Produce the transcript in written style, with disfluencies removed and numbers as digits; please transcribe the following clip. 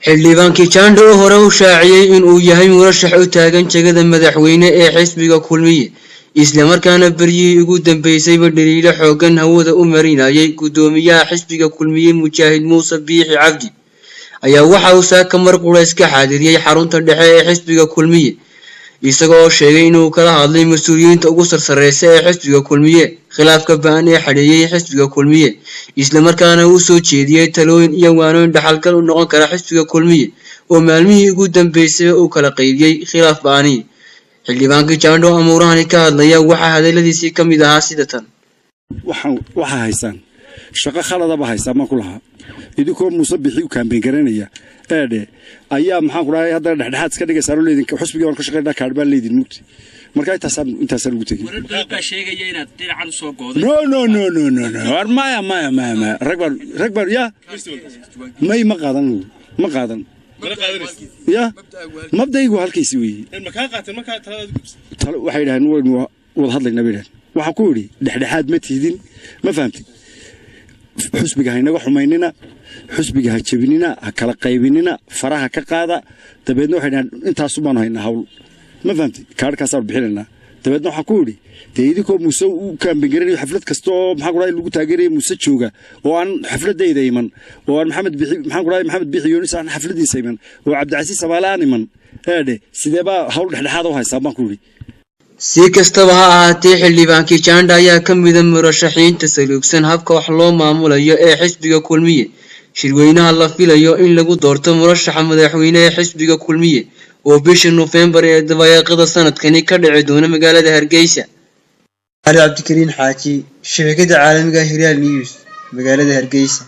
xildhibaankii Jando hore u shaaciyay in uu yahay murashax u taagan jagada madaxweyne ee xisbiga kulmiye isla markaana bariyay ugu dambeysay dhaliilo xoogan hawada u marinayay gudoomiyaha xisbiga kulmiye Mujaahid Muuse Biixi Cabdi ayaa waxa uu saaka mar qulays ka xaadiriyay xarunta dhexe ee xisbiga kulmiye isagoo sheegay inuu kala hadlay mas'uuliyiinta ugu sarsareeyay ee xisbiga kulmiye khilaafka baan ee xadeeyay xisbiga kulmiye isla markaana uu soo jeediyay talooyin iyo waanooyin dhaxalgal u noqon kara xisbiga kulmiye oo maalmihii ugu dambeysay uu kala qaybiyay khilaaf baani xildhibaankii Jando amuurahani ka hadlaya waxa hadaladiisii kamid ahaa sida tan waxa haysan shaqo khaladaba haysan ma kulaha idinku Muuse Biixi u kaambeyn garanaya ayaa maxaan ku dhahay hadda dhexdhexaad iska dhigaysaa oo leedin xusbiga aan ka shaqeynaa kaadbaan leedin mugti marka intaas lagu tagay wararka sheegaya inaad dinacan u soo gooday no ragbar ya ma qaadan ya mabdaygu halkiisi weeyii ma ka qaatan marka talada waxay dhahan wada hadlayna bay dhahan waxa ku yiri dhexdhexaad ma tiidin ma fahamtid xusbiga haynaga xumaynina xusbiga ha jabinina ha kala qaybinina faraha ka qaada dabeedna waxay dhahan intaas u baan haynaa hawl ma fahamtid kaarkaas aan bixinayna dabeedna waxa ku yiri idinku Muuse u kaambeyn garanay xaflad kasto oo maxaa ku dhahay lagu taageeray Muuse jooga oo aan xafladayda iman oo aan Maxamed Biixi Yoonis aan xafladiisa iman oo Cabdicasiis Samaalaani iman sideeba hawl dhexdhexaad u haysaa baan ku yiri si kastaba ha ahaatee xildhibaankii Jando ayaa ka mid ah murashaxiinta saluugsan habka wax loo maamulayo ee xisbiga kulmiye shirweynaha la filayo in lagu doorto murashaxa madaxweyne ee xisbiga kulmiye oo bisha November ee dabayaaqada sanadkani ka dhici doona magaalada Hargeysa. Ali Cabdikariin Xaaji, shabakada caalamiga Hilaal News, magaalada Hargeysa.